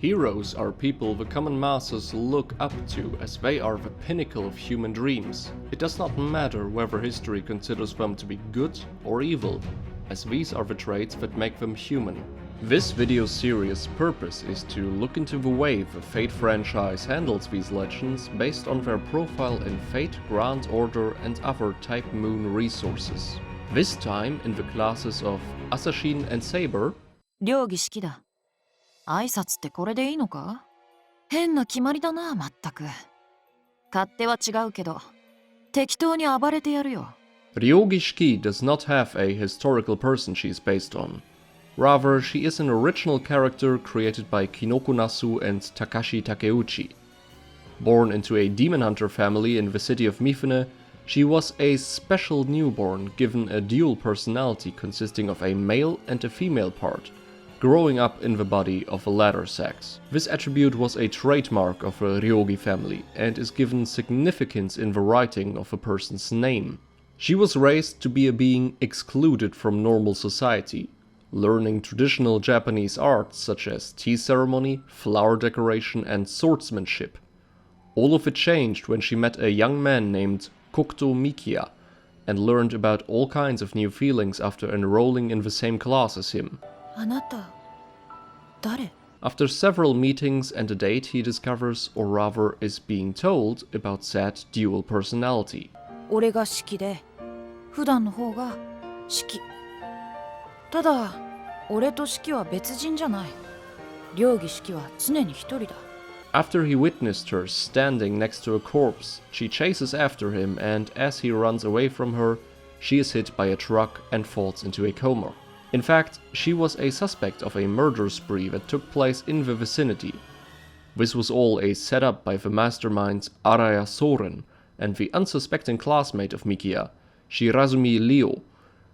Heroes are people the common masses look up to, as they are the pinnacle of human dreams. It does not matter whether history considers them to be good or evil, as these are the traits that make them human. This video series' purpose is to look into the way the Fate franchise handles these legends based on their profile in Fate, Grand Order and other Typemoon resources. This time in the classes of Assassin and Saber. Ryougi Shiki だ。挨拶ってこれでいいのか？変な決まりだな、まったく。勝手は違うけど、適当に暴れてやるよ。Ryougi Shiki does not have a historical person she is based on. Rather, she is an original character created by Kinoko Nasu and Takashi Takeuchi. Born into a demon hunter family in the city of Mifune, she was a special newborn given a dual personality consisting of a male and a female part, growing up in the body of the latter sex. This attribute was a trademark of the Ryougi family and is given significance in the writing of a person's name. She was raised to be a being excluded from normal society, learning traditional Japanese arts such as tea ceremony, flower decoration and swordsmanship. All of it changed when she met a young man named Kokuto Mikiya and learned about all kinds of new feelings after enrolling in the same class as him. あなた、誰? After several meetings and a date, he discovers, or rather is being told, about said dual personality. 俺が式で、普段の方が式。ただ、俺と式は別人じゃない。Ryougi Shikiは常に一人だ。After he witnessed her standing next to a corpse, she chases after him and as he runs away from her, she is hit by a truck and falls into a coma. In fact, she was a suspect of a murder spree that took place in the vicinity. This was all a setup by the masterminds Araya Soren and the unsuspecting classmate of Mikiya, Shirazumi Ryo,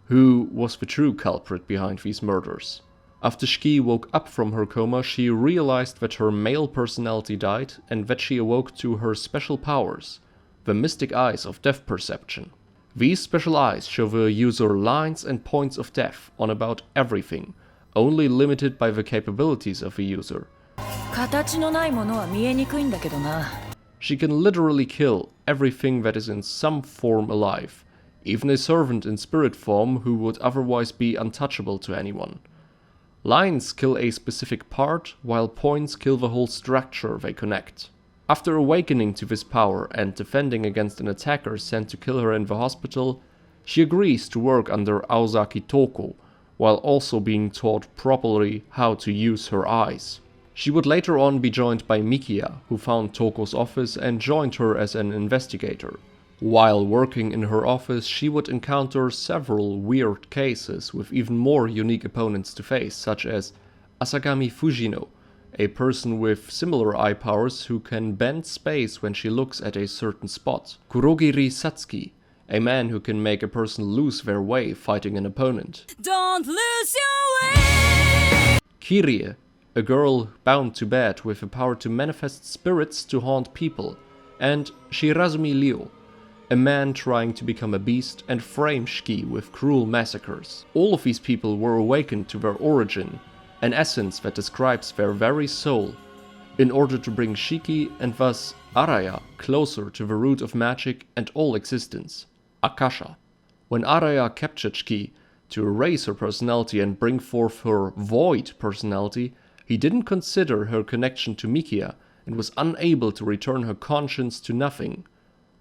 who was the true culprit behind these murders. After Shiki woke up from her coma, she realized that her male personality died and that she awoke to her special powers, the mystic eyes of depth perception. These special eyes show the user lines and points of depth on about everything, only limited by the capabilities of the user. 形のないものは見えにくいんだけどな。She can literally kill everything that is in some form alive, even a servant in spirit form who would otherwise be untouchable to anyone. Lines kill a specific part, while points kill the whole structure they connect. After awakening to this power and defending against an attacker sent to kill her in the hospital, she agrees to work under Aozaki Toko, while also being taught properly how to use her eyes. She would later on be joined by Mikiya, who found Toko's office and joined her as an investigator. While working in her office, she would encounter several weird cases with even more unique opponents to face, such as Asagami Fujino, a person with similar eye powers who can bend space when she looks at a certain spot, Kurogiri Satsuki, a man who can make a person lose their way fighting an opponent, Don't lose your way! Kirie, a girl bound to bed with the power to manifest spirits to haunt people, and Shirazumi Ryo, a man trying to become a beast and frame Shiki with cruel massacres. All of these people were awakened to their origin, an essence that describes their very soul, in order to bring Shiki and thus Araya closer to the root of magic and all existence, Akasha. When Araya captured Shiki to erase her personality and bring forth her void personality, he didn't consider her connection to Mikiya and was unable to return her conscience to nothing.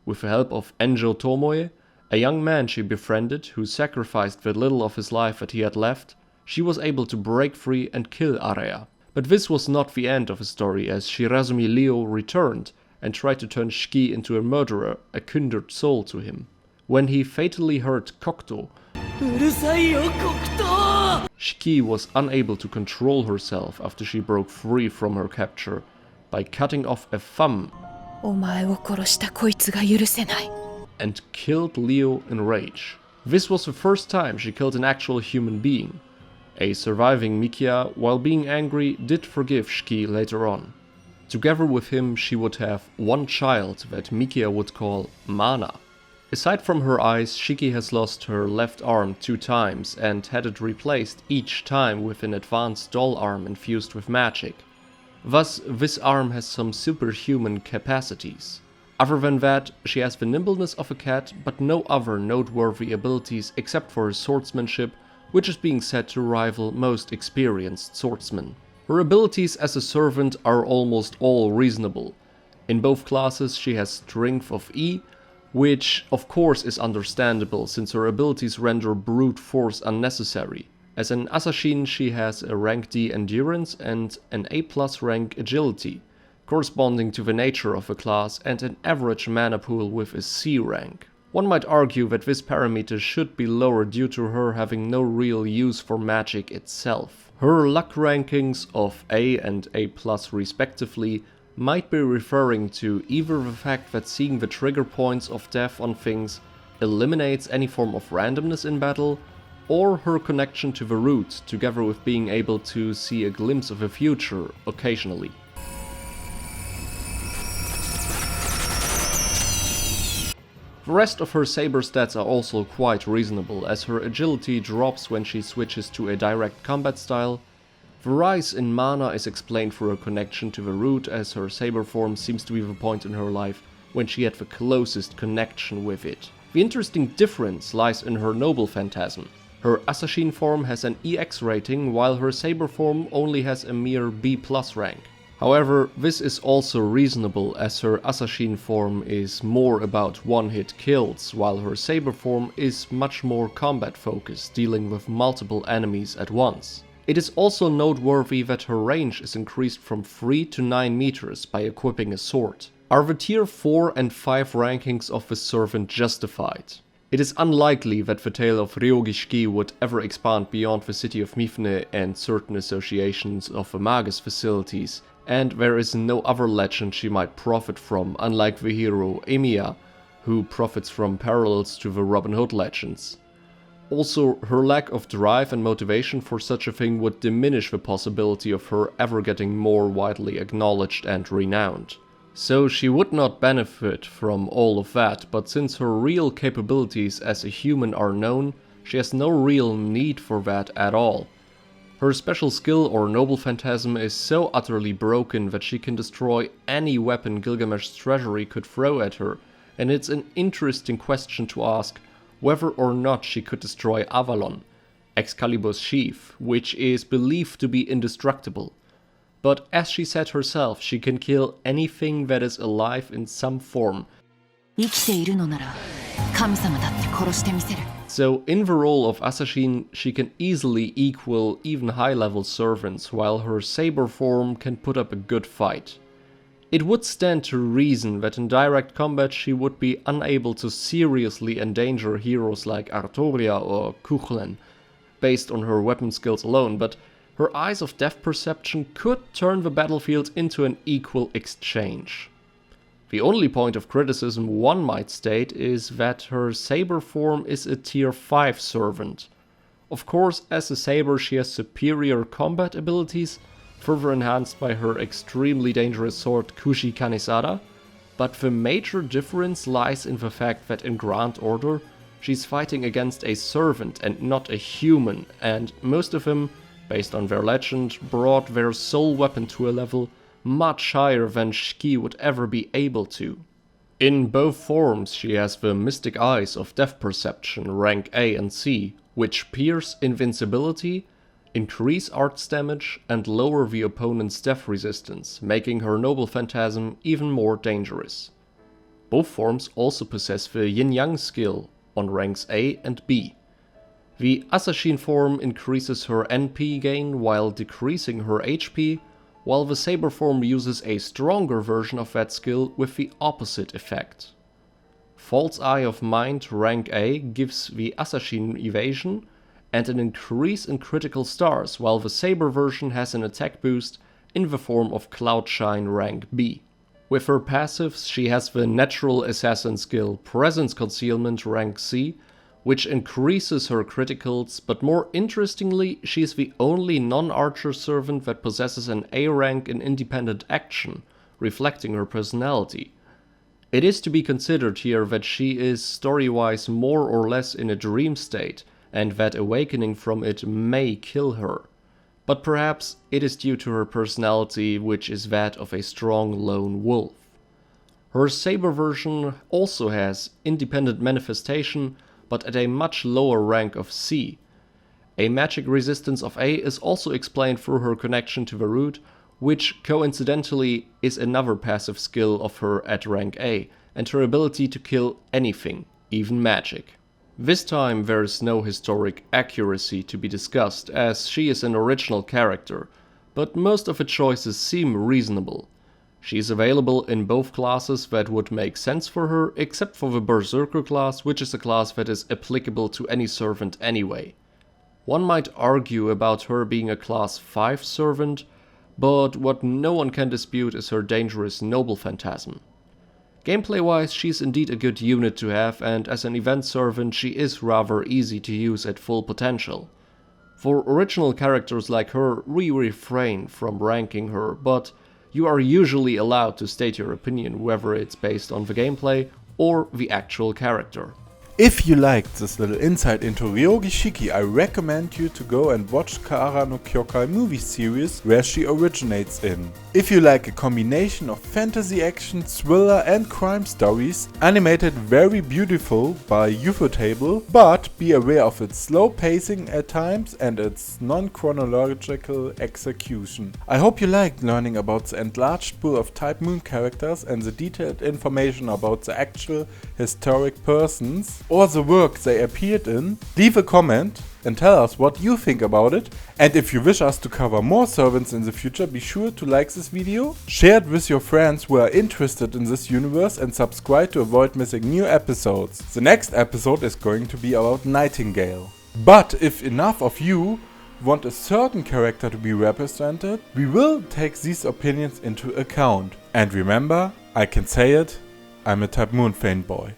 With the help of Enjo Tomoe, a young man she befriended who sacrificed the little of his life that he had left, she was able to break free and kill Araya. But this was not the end of the story, as Shirazumi Ryo returned and tried to turn Shiki into a murderer, a kindred soul to him. When he fatally hurt Kokuto, Shiki was unable to control herself after she broke free from her capture by cutting off a thumb and killed Ryo in rage. This was the first time she killed an actual human being. A surviving Mikiya, while being angry, did forgive Shiki later on. Together with him, she would have one child that Mikiya would call Mana. Aside from her eyes, Shiki has lost her left arm 2 times and had it replaced each time with an advanced doll arm infused with magic. Thus, this arm has some superhuman capacities. Other than that, she has the nimbleness of a cat, but no other noteworthy abilities except for her swordsmanship, which is being said to rival most experienced swordsmen. Her abilities as a servant are almost all reasonable. In both classes she has Strength of E, which of course is understandable since her abilities render brute force unnecessary. As an assassin she has a rank D endurance and an A+ rank agility, corresponding to the nature of the class, and an average mana pool with a C rank. One might argue that this parameter should be lower due to her having no real use for magic itself. Her luck rankings of A and A+ respectively might be referring to either the fact that seeing the trigger points of death on things eliminates any form of randomness in battle, or her connection to the root together with being able to see a glimpse of the future occasionally. The rest of her saber stats are also quite reasonable, as her agility drops when she switches to a direct combat style. The rise in mana is explained through her connection to the root, as her saber form seems to be the point in her life when she had the closest connection with it. The interesting difference lies in her noble phantasm. Her assassin form has an EX rating, while her saber form only has a mere B+ rank. However, this is also reasonable, as her assassin form is more about one-hit kills, while her saber form is much more combat focused, dealing with multiple enemies at once. It is also noteworthy that her range is increased from 3 to 9 meters by equipping a sword. Are the tier 4 and 5 rankings of the servant justified? It is unlikely that the tale of Ryougi Shiki would ever expand beyond the city of Mifune and certain associations of the Magus facilities, and there is no other legend she might profit from, unlike the hero Emiya, who profits from parallels to the Robin Hood legends. Also, her lack of drive and motivation for such a thing would diminish the possibility of her ever getting more widely acknowledged and renowned. So she would not benefit from all of that, but since her real capabilities as a human are known, she has no real need for that at all. Her special skill or noble phantasm is so utterly broken that she can destroy any weapon Gilgamesh's treasury could throw at her, and it's an interesting question to ask whether or not she could destroy Avalon, Excalibur's sheath, which is believed to be indestructible. But as she said herself, she can kill anything that is alive in some form. So in the role of assassin, she can easily equal even high-level servants, while her saber form can put up a good fight. It would stand to reason that in direct combat she would be unable to seriously endanger heroes like Artoria or Kuchlen, based on her weapon skills alone, but her eyes of depth perception could turn the battlefield into an equal exchange. The only point of criticism one might state is that her saber form is a tier 5 servant. Of course, as a saber she has superior combat abilities, further enhanced by her extremely dangerous sword Kushi Kanesada, but the major difference lies in the fact that in Grand Order she's fighting against a servant and not a human, and most of them, based on their legend, brought their soul weapon to a level much higher than Shiki would ever be able to. In both forms she has the mystic eyes of depth perception rank A and C, which pierce invincibility, increase arts damage, and lower the opponent's death resistance, making her noble phantasm even more dangerous. Both forms also possess the yin-yang skill on ranks A and B. The assassin form increases her NP gain while decreasing her HP, while the saber form uses a stronger version of that skill with the opposite effect. False Eye of Mind rank A gives the assassin evasion and an increase in critical stars, while the saber version has an attack boost in the form of Cloudshine rank B. With her passives she has the natural assassin skill Presence Concealment rank C, which increases her criticals, but more interestingly, she is the only non-archer servant that possesses an A rank in independent action, reflecting her personality. It is to be considered here that she is story-wise more or less in a dream state, and that awakening from it may kill her. but perhaps it is due to her personality, which is that of a strong lone wolf. Her saber version also has independent manifestation, but at a much lower rank of C. A magic resistance of A is also explained through her connection to the root, which coincidentally is another passive skill of her at rank A, and her ability to kill anything, even magic. This time there is no historic accuracy to be discussed, as she is an original character, but most of the choices seem reasonable. She is available in both classes that would make sense for her, except for the Berserker class, which is a class that is applicable to any servant anyway. One might argue about her being a class 5 servant, but what no one can dispute is her dangerous noble phantasm. Gameplay-wise, she's indeed a good unit to have, and as an event servant she is rather easy to use at full potential. For original characters like her, we refrain from ranking her, but you are usually allowed to state your opinion, whether it's based on the gameplay or the actual character. If you liked this little insight into Ryougi Shiki, I recommend you to go and watch Kaara no Kyoukai movie series where she originates in. If you like a combination of fantasy action, thriller and crime stories, animated very beautiful by Ufotable, but be aware of its slow pacing at times and its non-chronological execution. I hope you liked learning about the enlarged pool of Typemoon characters and the detailed information about the actual historic persons or the work they appeared in. Leave a comment and tell us what you think about it, and if you wish us to cover more servants in the future, be sure to like this video, share it with your friends who are interested in this universe, and subscribe to avoid missing new episodes. The next episode is going to be about Nightingale. But if enough of you want a certain character to be represented, we will take these opinions into account. And remember, I can say it, I'm a Typemoon fanboy.